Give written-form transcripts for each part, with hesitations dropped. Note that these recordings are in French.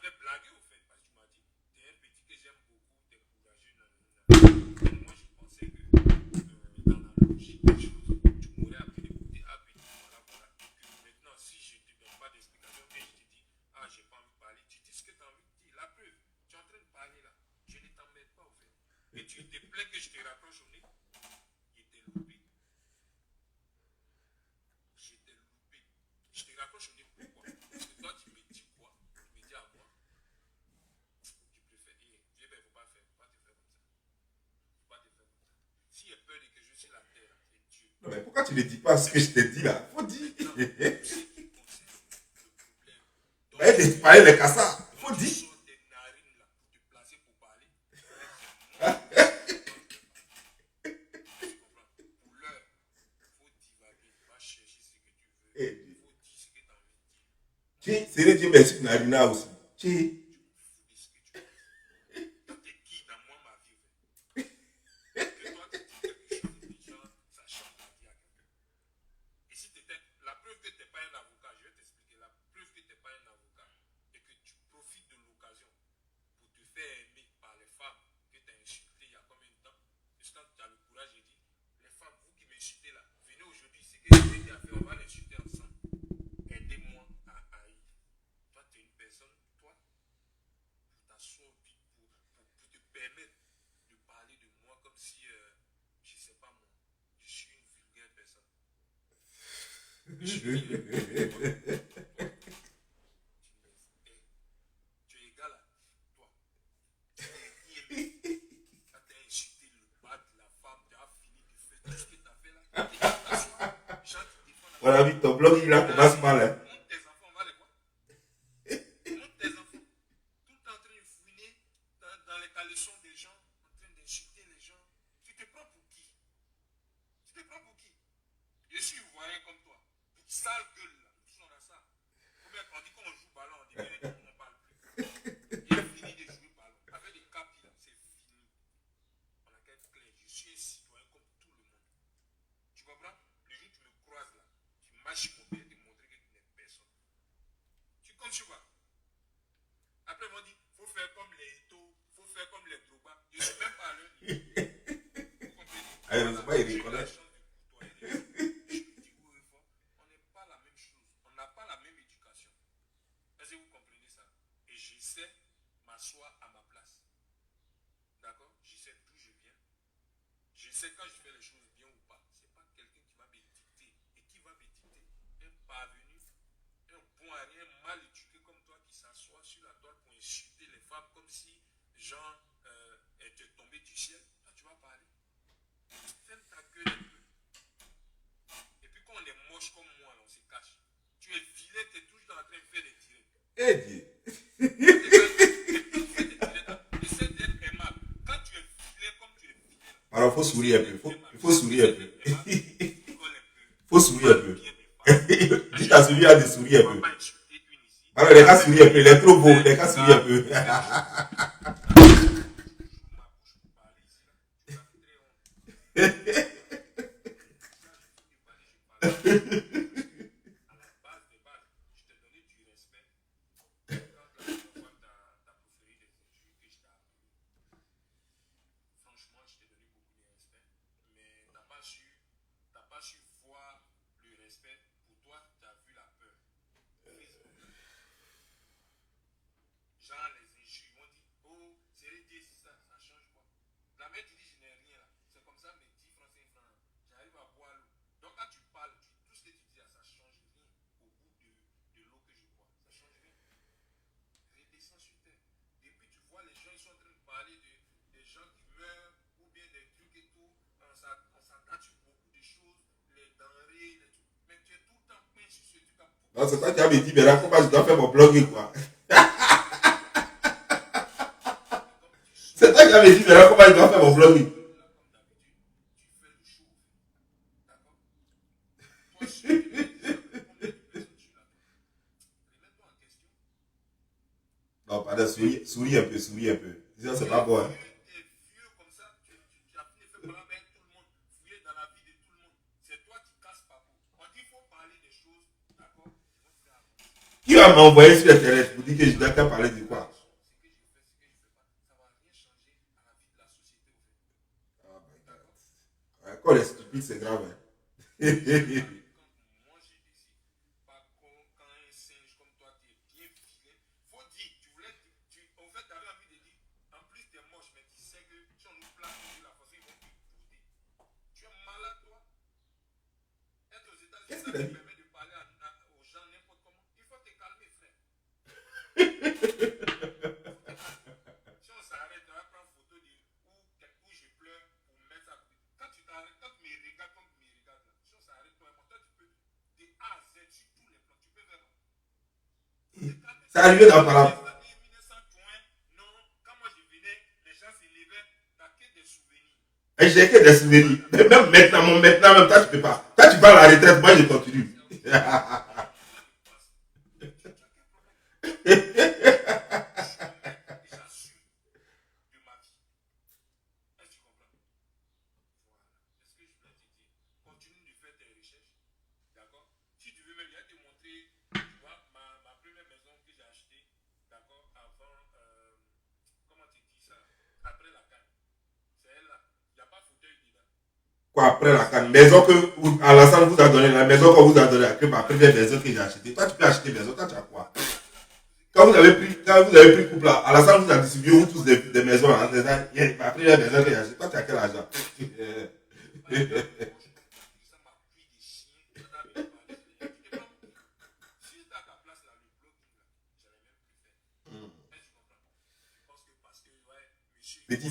t'avais blagué au fait, parce que tu m'as dit, t'es un petit que j'aime beaucoup, t'es courageux, nanana. Moi, je pensais que dans la logique des choses, tu m'aurais appelé pour dire, ah petit, voilà, voilà. Que maintenant, si je ne te donne pas d'explication, mais je te dis, ah, j'ai pas envie de parler, tu dis ce que tu as envie de dire. La preuve, tu es en train de parler là, je ne t'emmène pas au fait. Et tu te plais que je te raccroche au nez, il était loupé. J'étais loupé. Je te raccroche au nez pourquoi? Parce que toi, tu me dis quoi? Tu me dis à moi. Tu préfères. Eh, ben, faut pas faire. Faut pas te faire comme ça. Faut pas te faire comme ça. S'il y a peur de que je suis la terre, c'est Dieu. Non, mais pourquoi tu ne dis pas ce que je t'ai dit là? Faut dire. Non, c'est qui concerne le problème. Donc, Mais tu parlais de Kassa. Faut dire. tu sors tes narines là pour te placer pour parler. Pour l'heure, faut divaguer. Va chercher ce que tu veux. Eh, Faut dire ce que tu as envie de dire. c'est le Dieu merci Narina aussi. Je m'en fous de ce que tu veux. Toi, t'es qui dans moi, ma vie? Que toi, tu dis quelque chose de genre, ça change la vie à quelqu'un. Et si tu étais, la preuve que tu n'es pas un avocat, je vais t'expliquer, la preuve que tu n'es pas un avocat et que tu profites de l'occasion pour te faire aimer par les femmes que tu as insultées il y a combien de temps? Parce que quand tu as le courage de dire, les femmes, vous qui m'insultez là, venez aujourd'hui, c'est que je vais dire à faire, on va l'insulter ensemble. Aidez-moi à haïr. Toi, tu es une personne, toi, pour t'asseoir vite, pour te permettre de parler de moi comme si, je ne sais pas moi, je suis une vulgaire personne. Je suis vulgaire. Tu es égal à toi. Tu es aimé. Quand tu as insulté le bas de la femme, tu as fini de faire tout ce que tu as fait là. Tu t'assois, chante, tu défends la femme. Voilà, vite, ton blog il a commencé mal. Hein. Monte tes enfants, on va les quoi? Monte tes enfants. Tout en train de fouiner dans les caleçons des gens, en train d'insulter les gens. Tu te prends pour qui? Tu te prends pour qui? Je suis ivoirien comme toi. Sale gueule là. Tous on a ça. On dit qu'on joue ballon, on dit qu'on parle plus. Il a fini de jouer ballon. Avec des capis là, c'est fini. On a qu'à être clair. Je suis un citoyen comme tout le monde. Tu comprends? Le jour où tu me croises là, tu mâches mon père de montrer que tu n'es personne. Tu comptes sur quoi? Après, ils m'ont dit, faut faire comme les Eto, faut faire comme les Droba. Je suis même pas à leur niveau. Vous comprenez? Allez, c'est pas il reconnaît. On n'est pas la même chose. On n'a pas la même éducation. Est-ce que vous comprenez ça? Et je sais m'asseoir à ma place. D'accord? Je sais d'où je viens. Je sais quand je fais les choses bien ou pas. Ce n'est pas quelqu'un qui va me dicter. Et qui va me dicter? Un parvenu, un bon à rien, mal éduqué comme toi qui s'assoit sur la droite pour insulter les femmes comme si, genre, elles te tombaient du ciel. Toi, tu vas parler. Ferme ta gueule un peu. Et puis quand on est moche comme moi, là, on se cache. Tu es vilain, tu es toujours en train de faire des tirets. Eh Dieu. Essaie d'être aimable. Quand tu es vilain comme tu es vilain. Alors, il faut sourire un peu. Il faut sourire un peu. Il faut sourire un peu. Dis à celui-là de sourire un peu. Alors, les gars sourient un peu. Il est trop beau. Les gars sourient un peu. Non, c'est toi qui as dit, mais là, comment je dois faire mon blogging, quoi. C'est toi qui as dit, mais là, comment je dois faire mon blogging. Non, pardon, souris un peu, souris un peu. Sinon, c'est pas bon, hein. Qui va m'envoyer sur Internet pour dire que je dois parler de quoi? Quand les stupides, c'est grave. Hein. Moi, j'ai décidé, pas quand un singe comme toi, t'es bien filé. Faut dire, en fait, t'avais envie de dire, en plus t'es moche, mais tu sais que si on nous place sur la façon, ils vont te bouder. Tu es malade, toi. Être aux États-Unis, ça te permet de parler aux gens n'importe comment. Il faut te calmer, frère. Si on s'arrête, on va prendre photo de où je pleure pour mettre ça. Quand tu t'arrêtes, quand tu me regardes comme tu me regardes, si on s'arrête, toi, toi, tu peux, de A à Z, sur tous les plans, tu peux faire. C'est arrivé dans par là. Non, quand moi je venais, les gens se levaient, t'as que des souvenirs. Et j'ai que des souvenirs. Mais même maintenant, toi, tu peux pas. Toi, tu vas à la retraite, moi, je continue. Quoi, après la canne, maison que Alassane vous a donné, la maison qu'on vous a donnée, que ma première maison que j'ai achetée. Toi, tu peux acheter maison, toi, tu as quoi? Quand vous avez pris couple là, Alassane vous a distribué vous tous des maisons là. Ma première maison que j'ai achetée, toi, tu as quel argent?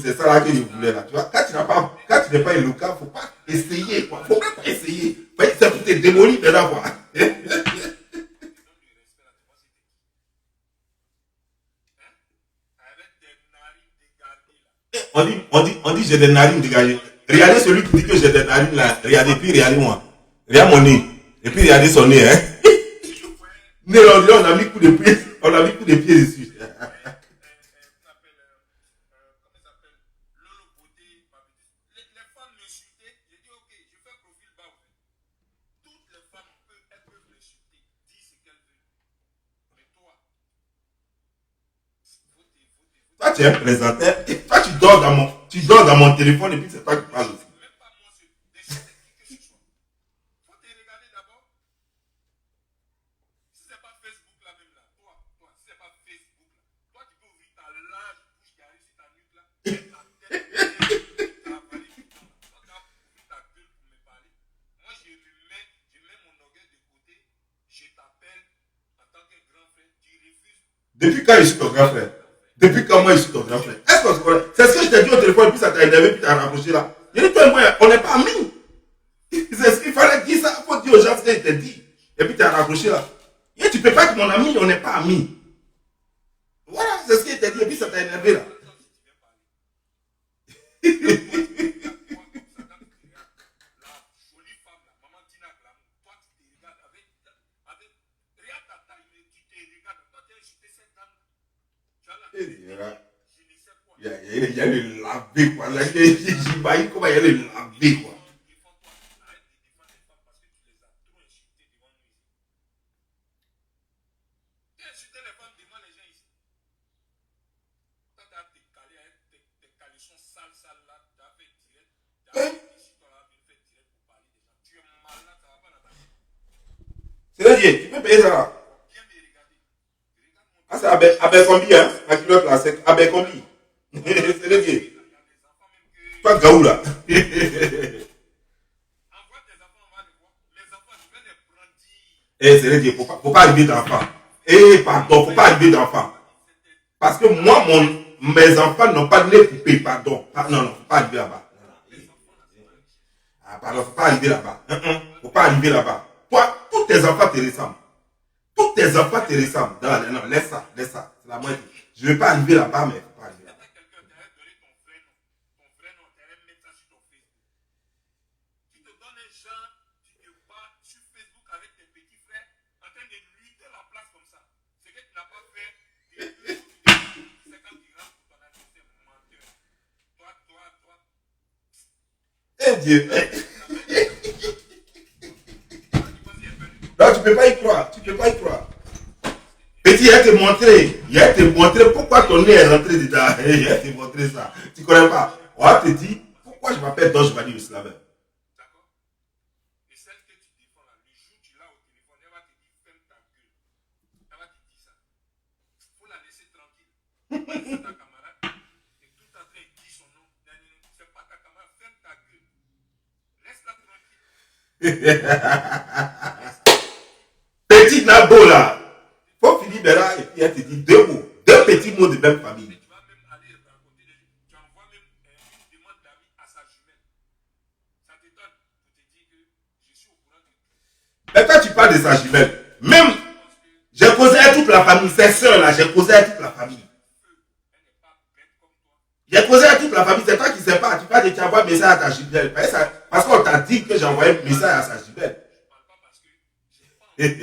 C'est ça là que je voulais là. Tu vois, quand tu n'es pas éloquent, faut pas essayer quoi. Faut même pas essayer. C'est pour te démolir maintenant quoi. On dit j'ai des narines dégagées. Regardez celui qui dit que j'ai des narines là. Regardez, puis regardez moi. Regardez mon nez. Et puis regardez son nez, hein. Nez, on a mis coup de pied. On a mis coup de pied dessus. Toi, tu es un présentateur et toi, tu dors dans mon téléphone et puis c'est toi qui parles aussi. Depuis quand je suis ton grand frère? Depuis quand moi je suis ton grand frère? Est-ce qu'on se connaît? C'est ce que je t'ai dit au téléphone, puis ça t'a énervé, puis t'as rapproché là. Je dis, toi et moi, on n'est pas amis. C'est ce qu'il fallait dire ça. Il faut dire aux gens ce que je t'ai dit. Et puis t'as rapproché là. Et tu peux pas être mon ami, on n'est pas amis. Voilà, c'est ce qu'il t'a dit, et puis ça t'a énervé là. Il y a le laver quoi. J'imagine comment il y a le laver quoi. C'est-à-dire, tu peux payer ça là. Ah, c'est Abercrombie, hein, à kilo classique. Abercrombie. C'est-à-dire, pas Gaou là. Eh, c'est-à-dire, faut pas arriver d'enfant. Eh, pardon, faut pas arriver d'enfant. Parce que moi, mes enfants n'ont pas de nez coupé, pardon. Non, faut pas arriver là-bas. Ah, pardon, faut pas arriver là-bas. Faut pas arriver là-bas. Toi, tous tes enfants te ressemblent. Tous tes enfants te ressemblent. Non, laisse ça. C'est la moitié. Je ne vais pas arriver là-bas, mais il ne faut pas arriver là-bas. Tu te donnes un genre, tu te bats sur Facebook avec tes petits frères en train de lutter la place comme ça. Ce que tu n'as pas fait, c'est quand tu rentres pour ton anniversaire menteur. Toi. Eh Dieu! Non, tu ne peux pas y croire. Petit, il va te montrer pourquoi ton nez est rentré dedans. Il va te montrer ça. Tu ne connais pas. On va te dire pourquoi je m'appelle Doge Bani le Slaveur. Petit Nabo là. Faut finir de là et puis elle te dit deux mots. Deux petits mots de même famille. Mais tu vas même aller raconter des gens. Tu envoies même une demande d'avis à sa jumelle. Ça t'étonne pour te dire que je suis au courant de tout. Mais quand tu parles de sa jumelle, même, j'ai causé à toute la famille. Ses soeurs là, j'ai causé à toute la famille. Elle n'est pas bête comme toi. J'ai causé à toute la famille. C'est toi qui sais pas. Tu parles de tu envoies un message à ta jumelle. Parce qu'on t'a dit que j'ai envoyé un message à sa jumelle. Je ne parle pas parce que j'ai pas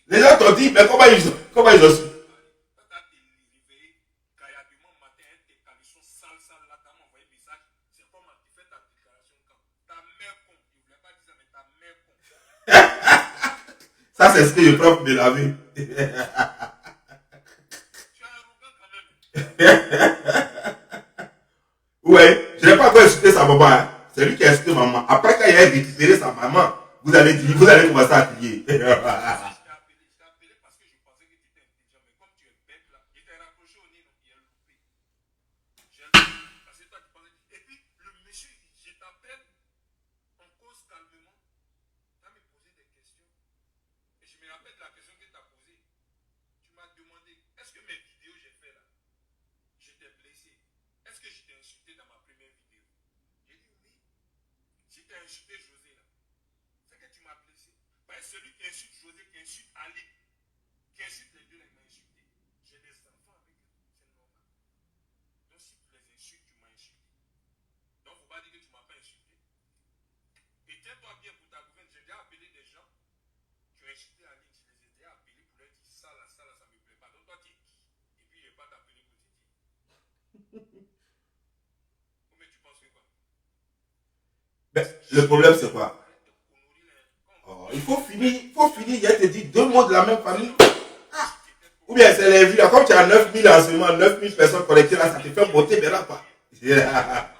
Les gens t'ont dit, mais comment ils ont su? Quand tu as réveillé, caillardement matin, tes caleçons sales là, tu m'as envoyé un message. C'est comment tu fais ta déclaration quand ta mère con. Je ne voulais pas dire ça, mais ta mère con. Ça, c'est ce que le prof me l'avait. Tu es arrogant quand même. Ouais, je n'ai pas encore insulté sa maman. Hein. C'est lui qui a insulté maman. Après, quand il a récupéré sa maman, vous allez commencer à crier. Je t'ai appelé parce que je pensais que tu étais intelligent, mais comme tu es bête là, il t'est raccroché au nez, donc il a loupé. J'ai loupé parce que toi tu pensais. Et puis le monsieur, je t'appelle, on cause calmement, tu as me posé des questions. Et je me rappelle de la question que tu as posée. Tu m'as demandé, est-ce que mes vidéos j'ai fait là, je t'ai blessé? Est-ce que je t'ai insulté dans ma première vidéo? J'ai dit oui. Si tu as insulté José là, c'est que tu m'as blessé. Ben, celui qui insulte José, qui insulte Ali, qui insulte les deux, il m'a insulté. J'ai des enfants avec eux, c'est normal. Donc si tu les insultes, tu m'as insulté. Donc il ne faut pas dire que tu ne m'as pas insulté. Et tiens-toi bien pour ta gouverne, j'ai déjà appelé des gens qui ont insulté Ali, je les ai déjà appelés pour leur dire ça là, ça me plaît pas. Donc toi tu es qui? Et puis je ne vais pas t'appeler pour te dire. Mais tu penses que quoi? Mais le problème, c'est quoi? Oh, il faut finir. Il te dit deux mots de la même famille. Ah. Ou bien c'est les vues là. Comme tu as 9000 en ce moment, 9000 personnes connectées là, ça te fait monter, mais là quoi. Yeah.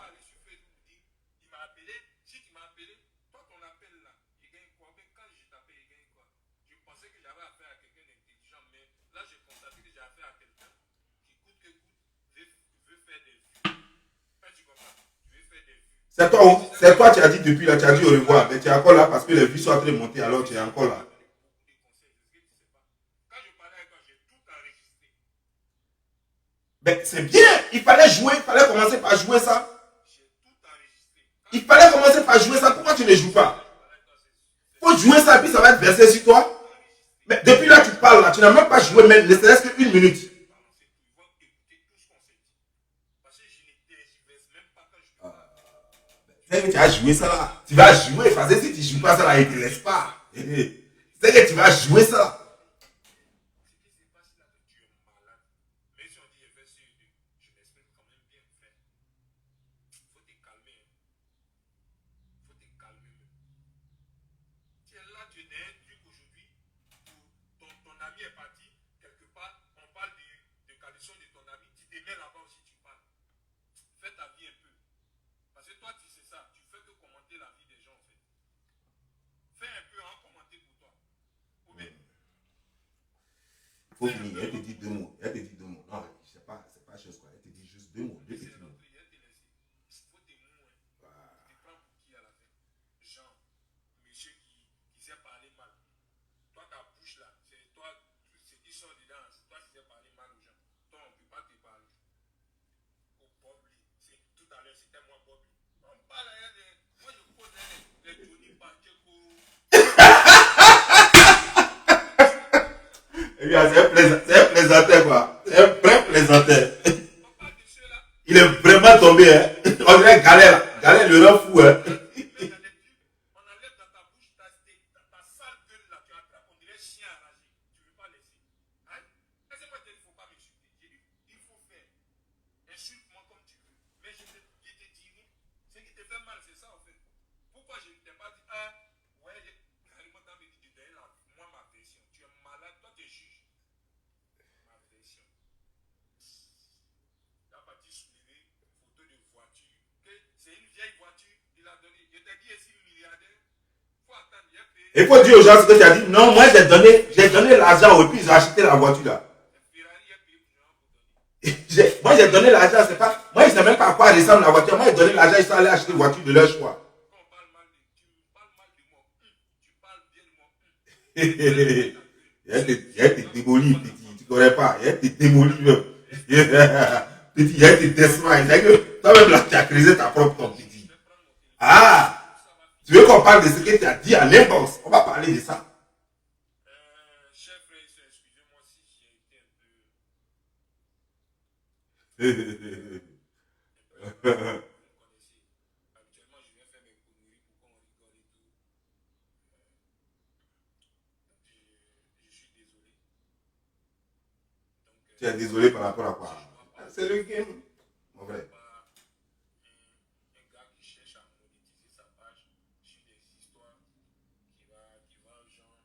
C'est toi, tu as dit depuis là, tu as dit au revoir, mais tu es encore là parce que les vues sont en train de monter, alors tu es encore là. Mais c'est bien, il fallait jouer, il fallait commencer par jouer ça. Il fallait commencer par jouer ça, pourquoi tu ne joues pas? Il faut jouer ça et puis ça va être versé sur toi. Mais depuis là, tu parles là, tu n'as même pas joué, mais ne serait-ce qu'une minute. Tu vas jouer ça là. Tu vas jouer, parce que si tu ne joues pas ça là, il ne te laisse pas. C'est que tu vas jouer ça. Ton ami est parti, quelque part, on parle de caleçon de ton ami, tu te mets là-bas aussi, tu parles. Fais ta vie un peu. Parce que toi, tu sais ça, tu fais que commenter la vie des gens, en fait. Fais un peu en commenter pour toi. Ou bien. Faut finir, elle te dit deux mots. Elle te dit deux mots. Non, c'est pas chose quoi. Elle te dit juste deux mots, deux petits mots. Faut des mots, hein. Tu te prends pour qui à la fin? Jean, monsieur qui sait parler mal. Toi, ta bouche là, c'est toi, ce qui sort dedans, c'est toi qui sais parler mal aux gens. Toi, on ne peut pas te parler. Au Bobli, tout à l'heure, c'était moi Bobli. On parle à elle, moi je pose les Johnny Pacheco. Eh bien, c'est un plaisanteur quoi. C'est un vrai plaisanteur. On parle de ceux-là. Il est vraiment tombé, hein. On dirait Galère. Galère le rend fou, hein. On enlève dans ta bouche ta sale gueule là, tu attrapes, on dirait chien enragé. Tu ne veux pas laisser. Hein? Est-ce que moi, il ne faut pas m'insulter? J'ai dit, il faut faire. Insulte-moi comme tu veux. Mais je te dirai. Ce qui te fait mal, c'est ça en fait. Pourquoi je ne t'ai pas dit, ah, ouais, carrément, t'as dit de donner moi ma version. Tu es malade, toi tu es juge. Ma version. Tu n'as pas dit soulever photo de voiture. C'est une vieille voiture, il a donné. Je t'ai dit, ici, milliardaire. Faut attendre, il a payé. Il faut dire aux gens ce que tu as dit. Non, moi j'ai donné l'argent et puis ils ont acheté la voiture là. Moi j'ai donné l'argent, c'est pas. Moi ils ne savent même pas à quoi ressemble la voiture. Moi j'ai donné l'argent, ils sont allés acheter une voiture de leur choix. Il a été démoli, petit. Tu ne connais pas. Il a été démoli, même. Petit, il a été destroy. C'est que toi-même, là, tu as créé ta propre tombe, petit. Ah! Tu veux qu'on parle de ce que tu as dit à l'inbox? On va parler de ça. Chers frères et sœurs, excusez-moi si j'ai été un peu. Vous me connaissez. Habituellement, je viens faire mes conneries pour qu'on rigole et tout. Je suis désolé. Tu es désolé par rapport à quoi? C'est le game. Mon vrai. Un gars qui cherche à monétiser sa page sur des histoires qui va genre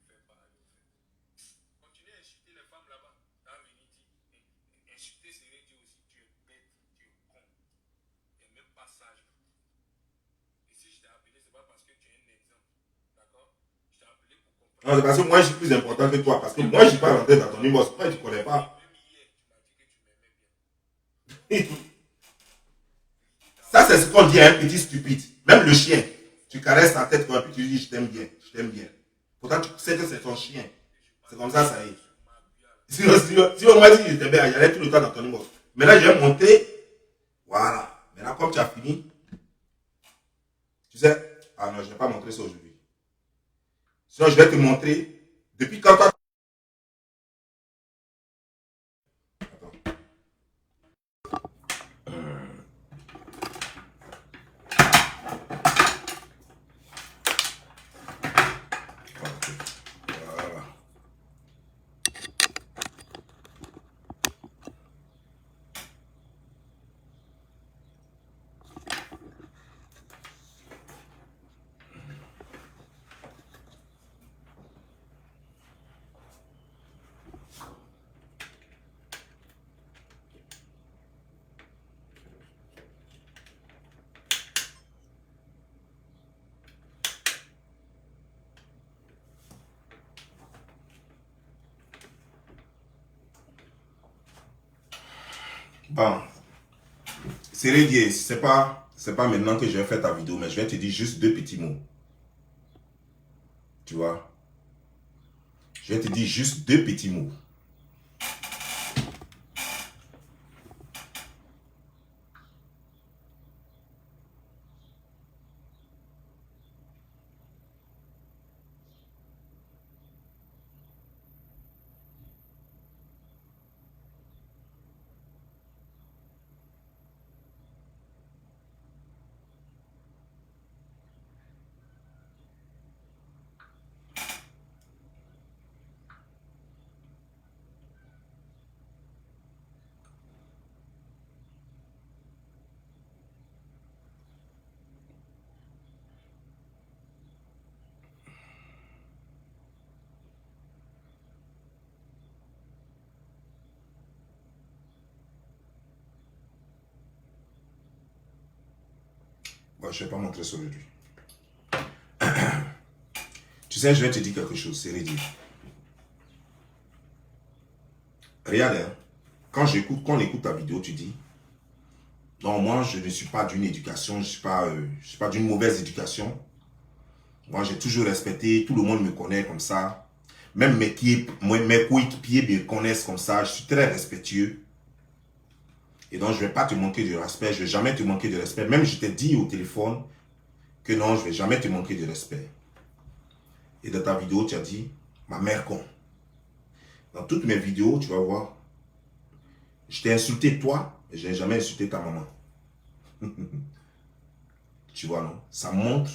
faire parler au fait. Continuez à insulter les femmes là-bas, dans Unity. Insulter c'est dire aussi tu es bête, tu es con. Tu n'es même pas sage. Et si je t'ai appelé, c'est pas parce que tu es un exemple. D'accord? Je t'ai appelé pour comprendre. Non, c'est parce que moi, je suis plus important que toi. Parce que moi, je ne suis pas rentré dans ton inbox. Toi, tu ne connais pas. Même hier, tu m'as dit que tu m'aimais bien. Ça, c'est ce qu'on dit à un petit stupide. Même le chien. Tu caresses sa tête, et puis tu dis je t'aime bien, je t'aime bien. Pourtant, tu sais que c'est ton chien. C'est comme ça est. Si on m'a dit que j'étais bien, j'allais tout le temps dans ton inbox. Mais là, je vais monter. Voilà. Maintenant, comme tu as fini, tu sais, ah non, je ne vais pas montrer ça aujourd'hui. Sinon, je vais te montrer depuis quand tu as. Voilà. Bon, c'est réglé. C'est pas maintenant que je vais faire ta vidéo, mais je vais te dire juste deux petits mots. Tu vois? Je vais te dire juste deux petits mots. Bon, je ne vais pas montrer ça aujourd'hui. Tu sais, je vais te dire quelque chose, c'est réglé. Regarde, hein, quand on écoute ta vidéo, tu dis, non, moi, je ne suis pas d'une éducation, je ne suis pas d'une mauvaise éducation. Moi, j'ai toujours respecté, tout le monde me connaît comme ça. Même mes coéquipiers me connaissent comme ça, je suis très respectueux. Et donc, je ne vais pas te manquer de respect, je ne vais jamais te manquer de respect. Même je t'ai dit au téléphone que non, je ne vais jamais te manquer de respect. Et dans ta vidéo, tu as dit, ma mère con. Dans toutes mes vidéos, tu vas voir, je t'ai insulté toi, mais je n'ai jamais insulté ta maman. Tu vois, non? Ça montre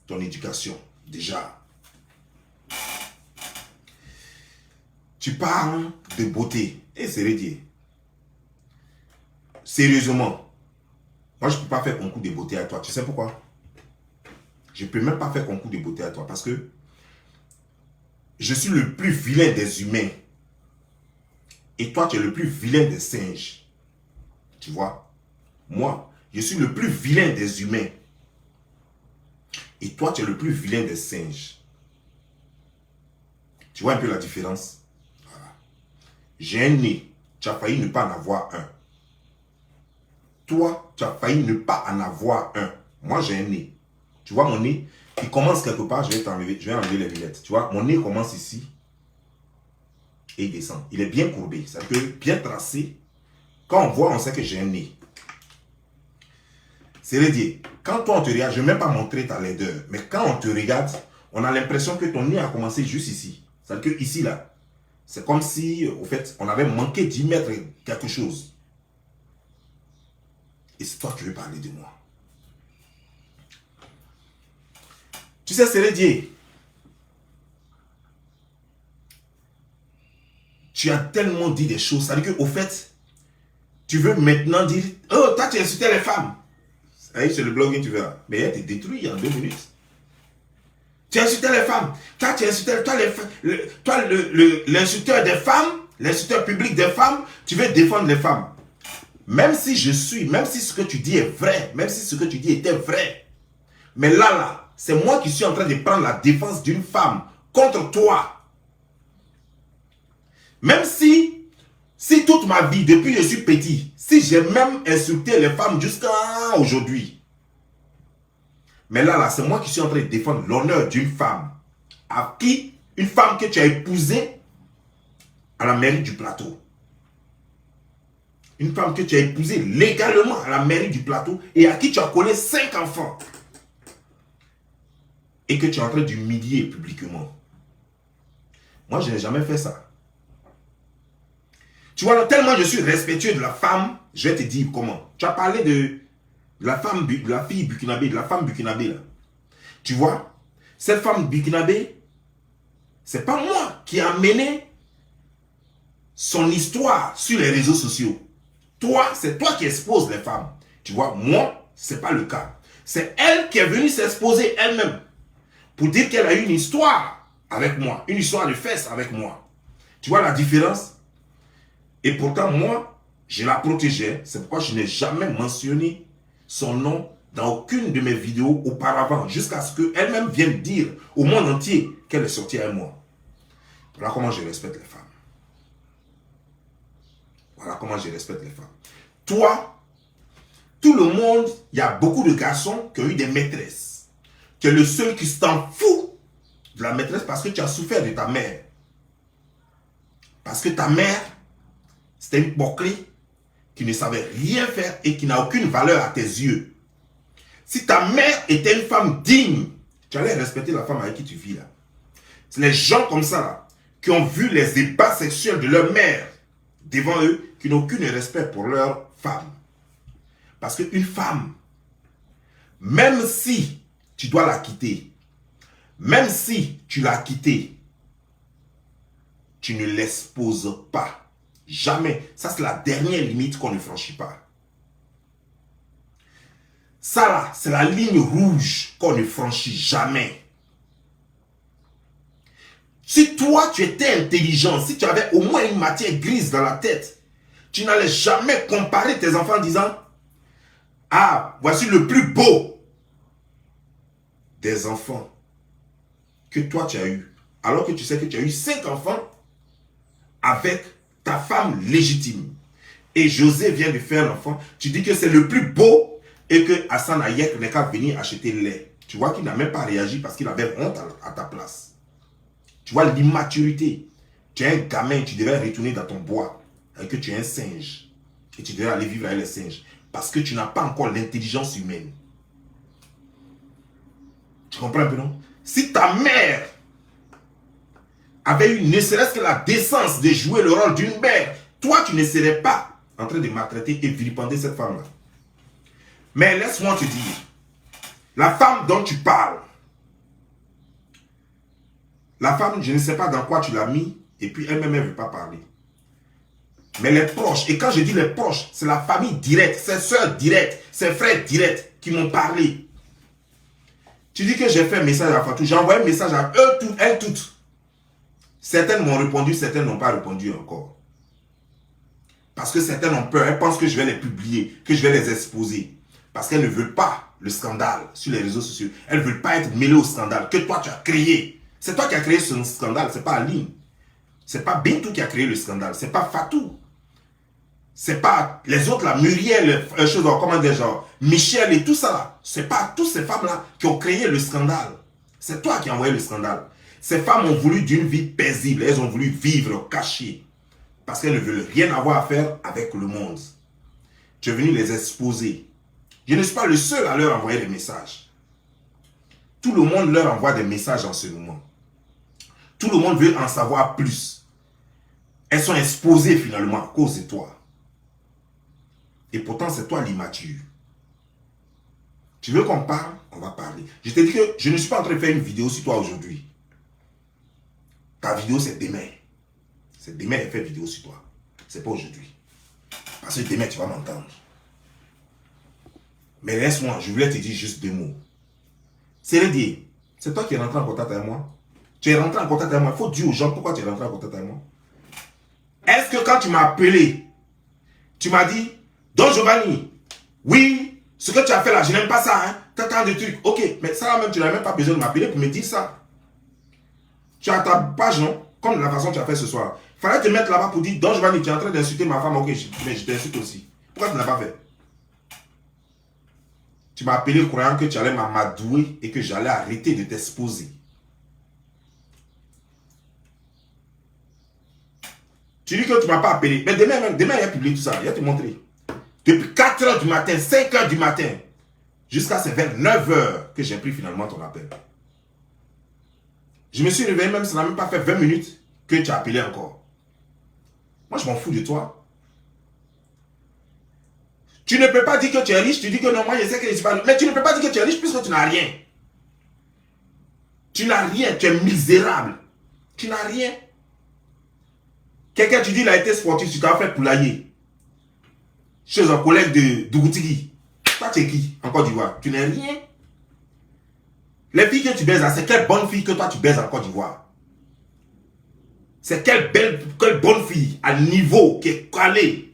ton éducation, déjà. Tu parles de beauté. Et c'est réglé. Sérieusement, moi, je ne peux pas faire concours de beauté à toi. Tu sais pourquoi? Je ne peux même pas faire concours de beauté à toi parce que je suis le plus vilain des humains. Et toi, tu es le plus vilain des singes. Tu vois? Moi, je suis le plus vilain des humains. Et toi, tu es le plus vilain des singes. Tu vois un peu la différence? Voilà. J'ai un nez. Tu as failli ne pas en avoir un. Toi, tu as failli ne pas en avoir un. Moi, j'ai un nez. Tu vois mon nez? il commence quelque part, je vais enlever les lunettes. Tu vois, mon nez commence ici et il descend. Il est bien courbé, c'est-à-dire que bien tracé. Quand on voit, on sait que j'ai un nez. C'est dire, quand toi on te regarde, je ne vais même pas montrer ta laideur, mais quand on te regarde, on a l'impression que ton nez a commencé juste ici. C'est-à-dire que ici, là, c'est comme si, au fait, on avait manqué d'y mettre quelque chose. Et c'est toi qui veux parler de moi. Tu sais, c'est dire, tu as tellement dit des choses, c'est-à-dire qu'au fait, tu veux maintenant dire, oh, toi tu insultais les femmes. C'est le blogging, tu verras. Mais elle te détruit en 2 minutes. Tu insultais les femmes. Toi, tu insultais, toi, l'insulteur des femmes, l'insulteur public des femmes, tu veux défendre les femmes. Même si même si ce que tu dis est vrai, même si ce que tu dis était vrai. Mais là, c'est moi qui suis en train de prendre la défense d'une femme contre toi. Même si toute ma vie, depuis que je suis petit, si j'ai même insulté les femmes jusqu'à aujourd'hui. Mais là, c'est moi qui suis en train de défendre l'honneur d'une femme. À qui? Une femme que tu as épousée à la mairie du Plateau. Une femme que tu as épousée légalement à la mairie du Plateau et à qui tu as collé 5 enfants. Et que tu es en train d'humilier publiquement. Moi, je n'ai jamais fait ça. Tu vois, tellement je suis respectueux de la femme, je vais te dire comment. Tu as parlé de la femme, de la fille burkinabé, de la femme burkinabé là. Tu vois, cette femme burkinabé, c'est pas moi qui a mené son histoire sur les réseaux sociaux. Toi, c'est toi qui exposes les femmes. Tu vois, moi, c'est pas le cas. C'est elle qui est venue s'exposer elle-même pour dire qu'elle a eu une histoire avec moi, une histoire de fesses avec moi. Tu vois la différence? Et pourtant, moi, je la protégeais. C'est pourquoi je n'ai jamais mentionné son nom dans aucune de mes vidéos auparavant, jusqu'à ce qu'elle-même vienne dire au monde entier qu'elle est sortie avec moi. Voilà comment je respecte les femmes. Voilà comment je respecte les femmes. Toi, tout le monde, il y a beaucoup de garçons qui ont eu des maîtresses. Tu es le seul qui s'en fout de la maîtresse parce que tu as souffert de ta mère. Parce que ta mère, c'était une poquerie qui ne savait rien faire et qui n'a aucune valeur à tes yeux. Si ta mère était une femme digne, tu allais respecter la femme avec qui tu vis là. C'est les gens comme ça là, qui ont vu les ébats sexuels de leur mère devant eux, qui n'ont aucun respect pour leur femme. Parce qu'une femme, même si tu dois la quitter, même si tu l'as quittée, tu ne l'exposes pas. Jamais. Ça, c'est la dernière limite qu'on ne franchit pas. Ça, là, c'est la ligne rouge qu'on ne franchit jamais. Si toi, tu étais intelligent, si tu avais au moins une matière grise dans la tête, tu n'allais jamais comparer tes enfants en disant « Ah, voici le plus beau des enfants que toi, tu as eu. » Alors que tu sais que tu as eu 5 enfants avec ta femme légitime. Et José vient de faire un enfant. Tu dis que c'est le plus beau et que Hassan Ayek n'est qu'à venir acheter le lait. Tu vois qu'il n'a même pas réagi parce qu'il avait honte à ta place. Tu vois l'immaturité. Tu es un gamin, tu devais retourner dans ton bois et que tu es un singe. Et tu devais aller vivre avec les singes. Parce que tu n'as pas encore l'intelligence humaine. Tu comprends un peu, non? Si ta mère avait eu ne serait-ce que la décence de jouer le rôle d'une mère, toi, tu ne serais pas en train de maltraiter et vilipender cette femme-là. Mais laisse-moi te dire, la femme dont tu parles, la femme, je ne sais pas dans quoi tu l'as mis, et puis elle-même, elle ne veut pas parler. Mais les proches, et quand je dis les proches, c'est la famille directe, ses soeurs directes, ses frères directs qui m'ont parlé. Tu dis que j'ai fait un message à Fatou, j'ai envoyé un message à eux, elles toutes. Certaines m'ont répondu, certaines n'ont pas répondu encore. Parce que certaines ont peur, elles pensent que je vais les publier, que je vais les exposer. Parce qu'elles ne veulent pas le scandale sur les réseaux sociaux. Elles ne veulent pas être mêlées au scandale que toi tu as créé. C'est toi qui as créé ce scandale, c'est pas Aline. C'est pas Bintou qui a créé le scandale, c'est pas Fatou. C'est pas les autres là, Muriel, comment dire, genre, Michel et tout ça là. C'est pas toutes ces femmes là qui ont créé le scandale. C'est toi qui as envoyé le scandale. Ces femmes ont voulu d'une vie paisible. Elles ont voulu vivre cachées. Parce qu'elles ne veulent rien avoir à faire avec le monde. Tu es venu les exposer. Je ne suis pas le seul à leur envoyer des messages. Tout le monde leur envoie des messages en ce moment. Tout le monde veut en savoir plus. Elles sont exposées finalement à cause de toi. Et pourtant, c'est toi l'immature. Tu veux qu'on parle? On va parler. Je t'ai dit que je ne suis pas en train de faire une vidéo sur toi aujourd'hui. Ta vidéo, c'est demain. C'est demain qu'elle fait vidéo sur toi. C'est pas aujourd'hui. Parce que demain, tu vas m'entendre. Mais laisse-moi, je voulais te dire juste deux mots. C'est dire, c'est toi qui es rentré en contact avec moi. Tu es rentré en contact avec moi. Il faut dire aux gens pourquoi tu es rentré en contact avec moi. Est-ce que quand tu m'as appelé, tu m'as dit, Don Giovanni, oui, ce que tu as fait là, je n'aime pas ça, hein. Tant de trucs. Ok, mais ça là même, tu n'as même pas besoin de m'appeler pour me dire ça. Tu as ta page, non? Comme la façon que tu as fait ce soir. Il fallait te mettre là-bas pour dire, Don Giovanni, tu es en train d'insulter ma femme. Ok, mais je t'insulte aussi. Pourquoi tu ne l'as pas fait? Tu m'as appelé croyant que tu allais m'amadouer et que j'allais arrêter de t'exposer. Tu dis que tu ne m'as pas appelé. Mais demain, il a publié tout ça. Il va te montrer. Depuis 4 h du matin, 5 h du matin, jusqu'à ces vers 9 h que j'ai pris finalement ton appel. Je me suis réveillé, même ça n'a même pas fait 20 minutes que tu as appelé encore. Moi, je m'en fous de toi. Tu ne peux pas dire que tu es riche, tu dis que non, moi je sais que je ne suis pas riche. Mais tu ne peux pas dire que tu es riche puisque tu n'as rien. Tu n'as rien, tu es misérable. Tu n'as rien. Quelqu'un, tu dis, il a été sportif, tu t'as fait poulailler. Chez un collègue de Dougoutigui. Toi, tu es qui en Côte d'Ivoire? Tu n'es rien. Les filles que tu baises là, c'est quelle bonne fille que toi tu baises en Côte d'Ivoire? C'est quelle bonne fille à niveau qui est calée,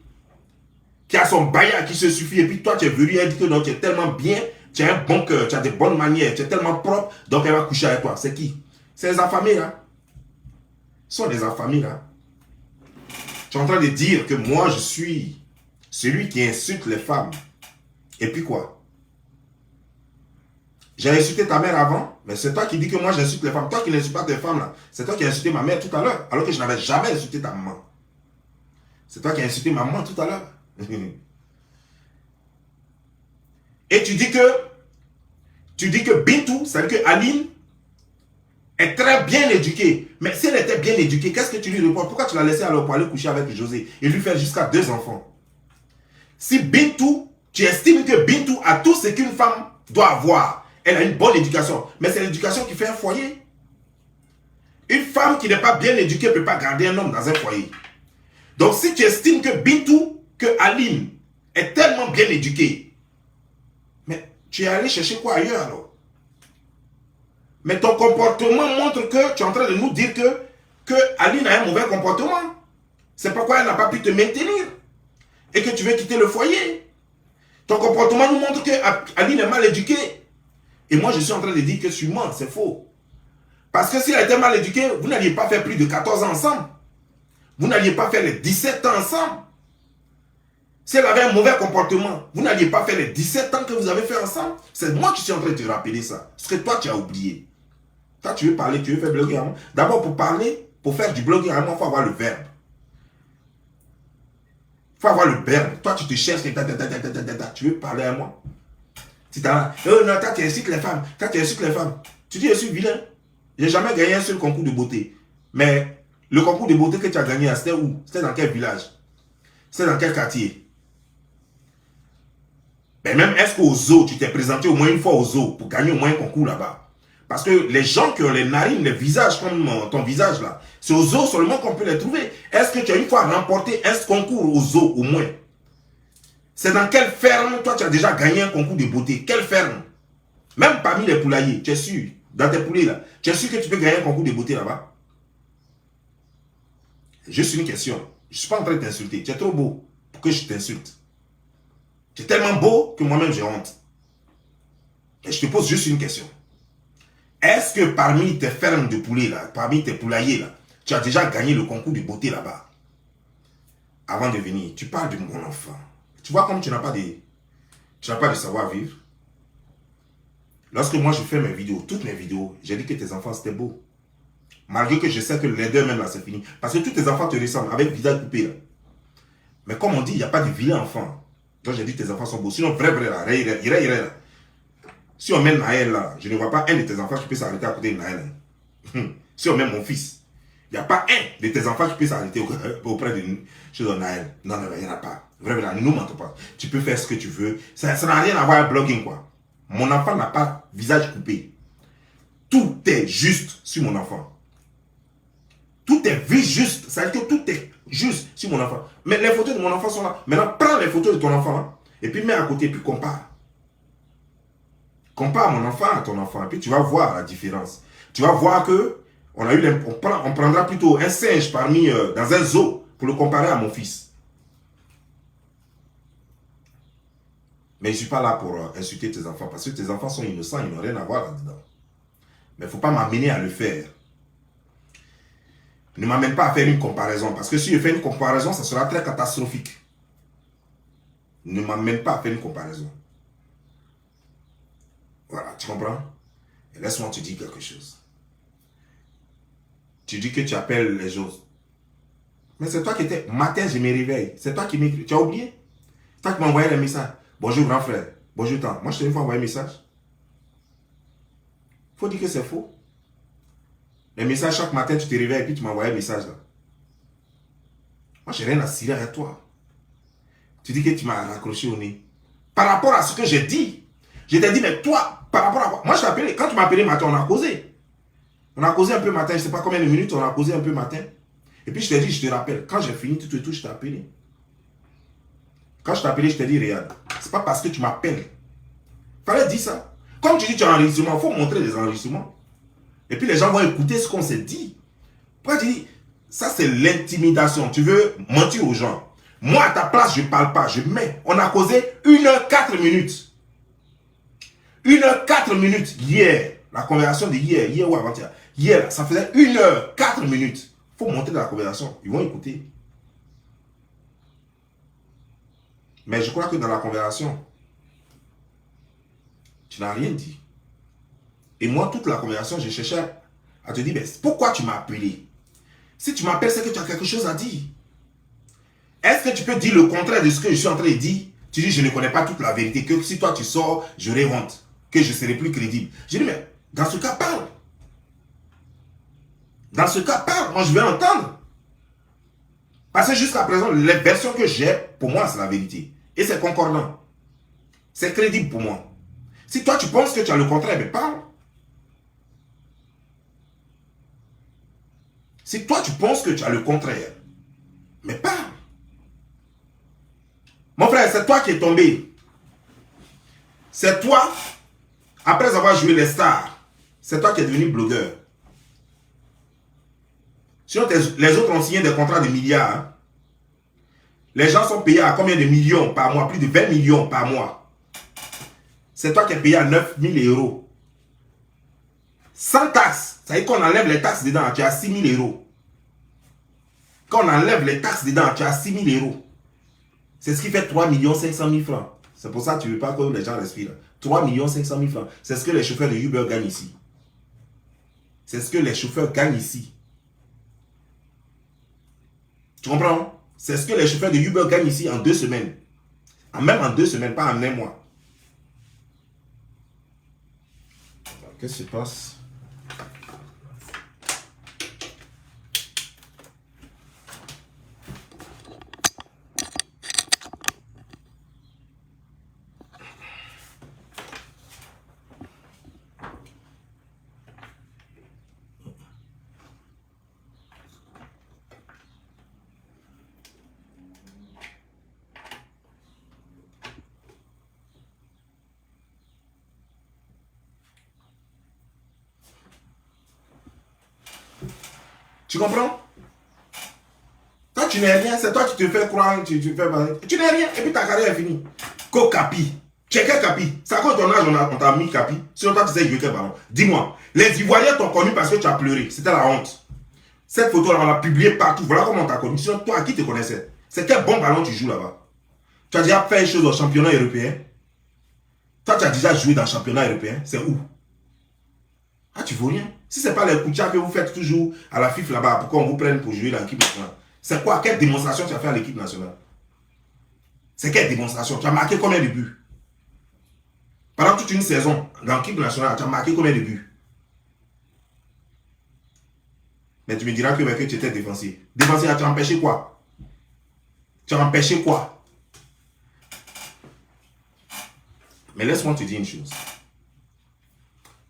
qui a son baïa qui se suffit, et puis toi tu es venu et dit que non, tu es tellement bien, tu as un bon cœur, tu as des bonnes manières, tu es tellement propre, donc elle va coucher avec toi. C'est qui? C'est les affamés là. Ce sont des affamés là. Tu es en train de dire que moi je suis celui qui insulte les femmes. Et puis quoi? J'ai insulté ta mère avant, mais c'est toi qui dis que moi j'insulte les femmes. Toi qui n'insultes pas tes femmes là, c'est toi qui as insulté ma mère tout à l'heure, alors que je n'avais jamais insulté ta maman. C'est toi qui as insulté ma maman tout à l'heure. Et tu dis que Bintou, c'est-à-dire que Aline est très bien éduquée. Mais si elle était bien éduquée, qu'est-ce que tu lui reproches? Pourquoi tu l'as laissée alors pour aller coucher avec José et lui faire jusqu'à 2 enfants? Si Bintou, tu estimes que Bintou a tout ce qu'une femme doit avoir, elle a une bonne éducation, mais c'est l'éducation qui fait un foyer. Une femme qui n'est pas bien éduquée ne peut pas garder un homme dans un foyer. Donc si tu estimes que Bintou, que Aline est tellement bien éduquée, mais tu es allé chercher quoi ailleurs alors? Mais ton comportement montre que tu es en train de nous dire que Aline a un mauvais comportement. C'est pourquoi elle n'a pas pu te maintenir et que tu veux quitter le foyer. Ton comportement nous montre que Aline est mal éduquée. Et moi, je suis en train de dire que tu mens, c'est faux. Parce que si elle était mal éduquée, vous n'alliez pas faire plus de 14 ans ensemble. Vous n'alliez pas faire les 17 ans ensemble. Si elle avait un mauvais comportement, vous n'alliez pas faire les 17 ans que vous avez fait ensemble. C'est moi qui suis en train de te rappeler ça. Ce que toi, tu as oublié. Toi, tu veux parler, tu veux faire bloguer à moi. D'abord, pour parler, pour faire du bloguing à moi, il faut avoir le verbe. Il faut avoir le verbe. Toi, tu te cherches, tu veux parler à moi. Si tu as, oh non, toi, tu insultes les femmes. Toi, tu insultes les femmes. Tu dis, je suis vilain. Je n'ai jamais gagné un seul concours de beauté. Mais le concours de beauté que tu as gagné, c'était où? C'était dans quel village? C'était dans quel quartier? Mais même, est-ce qu'au zoo, tu t'es présenté au moins une fois au zoo pour gagner au moins un concours là-bas? Parce que les gens qui ont les narines, les visages comme ton visage là, c'est au zoo seulement qu'on peut les trouver. Est-ce que tu as une fois remporté un concours au zoo au moins? C'est dans quelle ferme, toi, tu as déjà gagné un concours de beauté? Quelle ferme? Même parmi les poulaillers, tu es sûr, dans tes poulets là, tu es sûr que tu peux gagner un concours de beauté là-bas? Juste une question. Je ne suis pas en train de t'insulter. Tu es trop beau pour que je t'insulte. Tu es tellement beau que moi-même j'ai honte. Et je te pose juste une question. Est-ce que parmi tes fermes de poulets là, parmi tes poulaillers là, tu as déjà gagné le concours de beauté là-bas? Avant de venir, tu parles de mon enfant. Tu vois comme tu n'as pas de savoir-vivre. Lorsque moi je fais mes vidéos, toutes mes vidéos, j'ai dit que tes enfants c'était beau. Malgré que je sais que les deux même là c'est fini. Parce que tous tes enfants te ressemblent avec visage coupé là. Mais comme on dit, il n'y a pas de vilain enfant. Donc j'ai dit tes enfants sont beaux. Sinon, vrai là, là. Si on met Naël là, je ne vois pas un de tes enfants qui peut s'arrêter à côté de Naël. Si on met mon fils, il n'y a pas un de tes enfants qui peut s'arrêter auprès de Naël. Non, il n'y en a pas. Vrai là, ne nous mentons pas. Tu peux faire ce que tu veux. Ça n'a rien à voir avec blogging quoi. Mon enfant n'a pas visage coupé. Tout est juste sur mon enfant. Tout est juste. Ça veut dire que tout est juste sur mon enfant. Mais les photos de mon enfant sont là. Maintenant, prends les photos de ton enfant hein, et puis mets à côté, puis compare. Compare mon enfant à ton enfant. Et puis tu vas voir la différence. Tu vas voir que on prendra plutôt un singe dans un zoo pour le comparer à mon fils. Mais je ne suis pas là pour insulter tes enfants parce que tes enfants sont innocents, ils n'ont rien à voir là-dedans. Mais il ne faut pas m'amener à le faire. Ne m'amène pas à faire une comparaison. Parce que si je fais une comparaison, ça sera très catastrophique. Ne m'amène pas à faire une comparaison. Voilà, tu comprends? Et laisse-moi te dire quelque chose. Tu dis que tu appelles les choses. Mais c'est toi qui étais... Matin, je me réveille. C'est toi qui m'écris. Tu as oublié? C'est toi qui m'as envoyé les messages. Bonjour grand frère. Bonjour tant. Moi, je t'ai une fois envoyé un message. Il faut dire que c'est faux. Les messages, chaque matin, tu te réveilles et puis tu m'envoies un message là. Moi, je n'ai rien à cirer avec toi. Tu dis que tu m'as raccroché au nez. Par rapport à ce que j'ai dit, je t'ai dit, mais toi, par rapport à quoi? Moi, je t'ai appelé. Quand tu m'as appelé matin, on a causé. On a causé un peu matin, je ne sais pas combien de minutes, on a causé un peu matin. Et puis, je t'ai dit, je te rappelle. Quand j'ai fini tout et tout, je t'ai appelé. Quand je t'ai appelé, je t'ai dit, regarde, ce n'est pas parce que tu m'appelles. Il fallait dire ça. Comme tu dis, tu as un enregistrement, il faut montrer des enregistrements. Et puis les gens vont écouter ce qu'on s'est dit. Pourquoi tu dis, ça c'est l'intimidation. Tu veux mentir aux gens. Moi à ta place, je ne parle pas, je mets. On a causé 1h04 minutes. 1h04 minutes hier. La conversation de hier ou avant-hier. Hier, ça faisait 1h04 minutes. Il faut montrer la conversation. Ils vont écouter. Mais je crois que dans la conversation, tu n'as rien dit. Et moi, toute la conversation, je cherchais à te dire, mais pourquoi tu m'as appelé? Si tu m'appelles, c'est que tu as quelque chose à dire. Est-ce que tu peux dire le contraire de ce que je suis en train de dire? Tu dis, je ne connais pas toute la vérité, que si toi tu sors, j'aurai honte, que je serai plus crédible. Je dis, mais dans ce cas, parle. Dans ce cas, parle. Moi, je vais entendre. Parce que jusqu'à présent, les versions que j'ai, pour moi, c'est la vérité. Et c'est concordant. C'est crédible pour moi. Si toi, tu penses que tu as le contraire, mais parle. Si toi, tu penses que tu as le contraire, mais parle. Mon frère, c'est toi qui es tombé. C'est toi, après avoir joué les stars, c'est toi qui es devenu blogueur. Sinon, les autres ont signé des contrats de milliards. Hein. Les gens sont payés à combien de millions par mois? Plus de 20 millions par mois. C'est toi qui es payé à 9 000 euros. Sans taxes. Ça veut dire qu'on enlève les taxes dedans, tu as 6 000 euros. Quand on enlève les taxes dedans, tu as 6 000 euros. C'est ce qui fait 3 500 000 francs. C'est pour ça que tu ne veux pas que les gens respirent. 3 500 000 francs. C'est ce que les chauffeurs de Uber gagnent ici. C'est ce que les chauffeurs gagnent ici. Tu comprends? C'est ce que les chauffeurs de Uber gagnent ici en 2 semaines. Même en 2 semaines, pas en 1 mois. Qu'est-ce qui se passe? Tu comprends? Toi, tu n'es rien, c'est toi qui te fais croire, tu n'es rien, et puis ta carrière est finie. Ko Capi. Tu es quel Capi? C'est à cause de ton âge, on t'a mis Capi. Sinon, toi, tu sais jouer quel ballon. Dis-moi, les Ivoiriens t'ont connu parce que tu as pleuré. C'était la honte. Cette photo-là, on l'a publiée partout. Voilà comment on t'a connu. Sinon, toi, qui te connaissait? C'est quel bon ballon tu joues là-bas? Tu as déjà fait une chose au championnat européen? Toi, tu as déjà joué dans le championnat européen? C'est où? Ah, tu vaux rien. Si ce n'est pas les couchas que vous faites toujours à la FIFA là-bas, pourquoi on vous prenne pour jouer dans l'équipe nationale? C'est quoi? Quelle démonstration tu as fait à l'équipe nationale? C'est quelle démonstration? Tu as marqué combien de buts? Pendant toute une saison, dans l'équipe nationale, tu as marqué combien de buts? Mais tu me diras que tu étais défensif. Défensif, tu as empêché quoi? Tu as empêché quoi? Mais laisse-moi te dire une chose.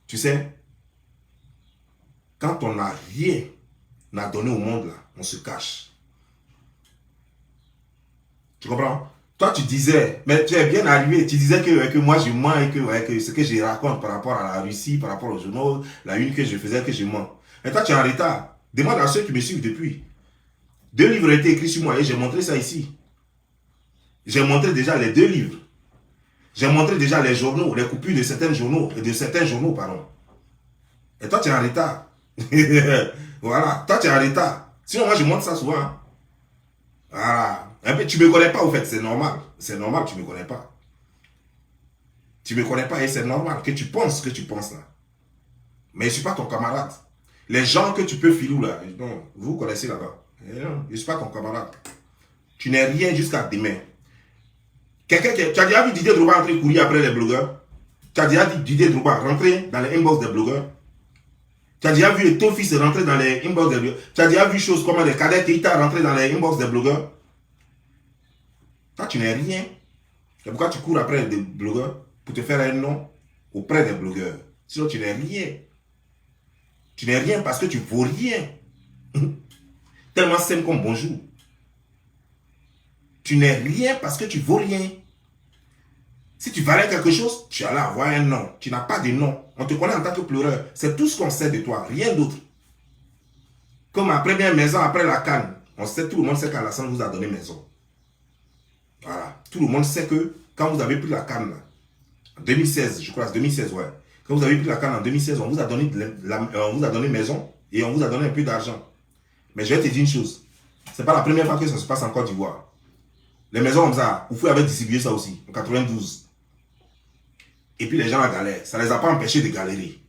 Tu sais, quand on n'a rien à donner au monde, là, on se cache. Tu comprends? Toi, tu disais, mais tu es bien arrivé, tu disais que moi, je mens et que ce que je raconte par rapport à la Russie, par rapport aux journaux, la une que je faisais, que je mens. Mais toi, tu es en retard. Demande à ceux qui me suivent depuis. 2 livres ont été écrits sur moi et j'ai montré ça ici. J'ai montré déjà les 2 livres. J'ai montré déjà les journaux, les coupures de certains journaux, pardon. Et toi, tu es en retard. Voilà, toi, tu es en retard. Sinon, moi, je montre ça souvent. Hein. Voilà. Tu ne me connais pas, au fait, c'est normal. C'est normal, tu ne me connais pas. Tu ne me connais pas et c'est normal que tu penses ce que tu penses là. Mais je ne suis pas ton camarade. Les gens que tu peux filer là, non, vous connaissez là-bas. Je ne suis pas ton camarade. Tu n'es rien jusqu'à demain. Tu as déjà vu Didier Drogba rentrer courir après les blogueurs? Tu as déjà vu Didier Drogba rentrer dans les inbox des blogueurs? Tu as déjà vu ton fils rentrer dans les inbox des blogueurs? Tu as déjà vu choses comme les cadets qui t'a rentré dans les inbox des blogueurs? Toi, tu n'es rien. C'est pourquoi tu cours après des blogueurs pour te faire un nom auprès des blogueurs. Sinon, tu n'es rien. Tu n'es rien parce que tu ne vaux rien. Tellement simple comme bonjour. Tu n'es rien parce que tu ne vaux rien. Si tu valais quelque chose, tu allais avoir un nom. Tu n'as pas de nom. On te connaît en tant que pleureur. C'est tout ce qu'on sait de toi, rien d'autre. Comme ma première maison après la CAN, tout le monde sait qu'Alassane vous a donné maison. Voilà. Tout le monde sait que quand vous avez pris la CAN, en 2016, je crois, 2016, ouais. Quand vous avez pris la CAN en 2016, on vous a donné maison et on vous a donné un peu d'argent. Mais je vais te dire une chose. Ce n'est pas la première fois que ça se passe en Côte d'Ivoire. Les maisons comme ça, vous pouvez distribuer ça aussi, en 92. Et puis les gens à galère, ça ne les a pas empêchés de galérer.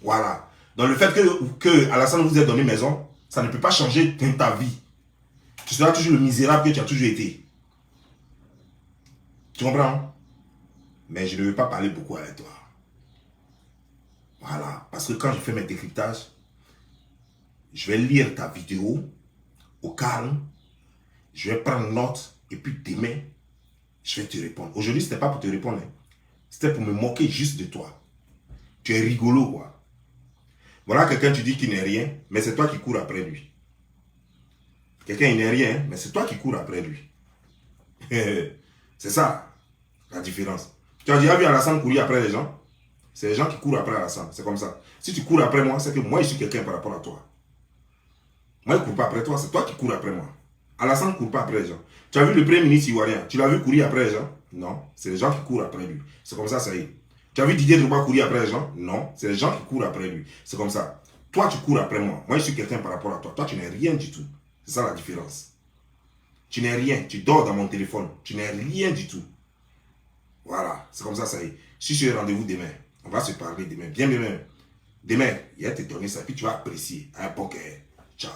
Voilà. Donc le fait que Alassane vous ait donné maison, ça ne peut pas changer ta vie. Tu seras toujours le misérable que tu as toujours été. Tu comprends? Mais je ne veux pas parler beaucoup avec toi. Voilà. Parce que quand je fais mes décryptages, je vais lire ta vidéo au calme. Je vais prendre note. Et puis demain, je vais te répondre. Aujourd'hui, ce n'était pas pour te répondre. C'était pour me moquer juste de toi. Tu es rigolo, quoi. Voilà quelqu'un, tu dis qu'il n'est rien, mais c'est toi qui cours après lui. Quelqu'un, il n'est rien, mais c'est toi qui cours après lui. C'est ça, la différence. Tu as déjà vu Alassane courir après les gens? C'est les gens qui courent après Alassane, c'est comme ça. Si tu cours après moi, c'est que moi, je suis quelqu'un par rapport à toi. Moi, je ne cours pas après toi, c'est toi qui cours après moi. Alassane ne court pas après les gens. Tu as vu le premier ministre ivoirien, tu l'as vu courir après les gens? Non, c'est les gens qui courent après lui. C'est comme ça, ça y est. Tu as vu Didier Drogba courir après les gens? Non, c'est les gens qui courent après lui. C'est comme ça. Toi, tu cours après moi. Moi, je suis quelqu'un par rapport à toi. Toi, tu n'es rien du tout. C'est ça la différence. Tu n'es rien. Tu dors dans mon téléphone. Tu n'es rien du tout. Voilà, c'est comme ça, ça y est. Si je suis rendez-vous demain, on va se parler demain. Bien, bien, bien. Demain, il va te donner ça, puis tu vas apprécier. Un bon cœur. Ciao.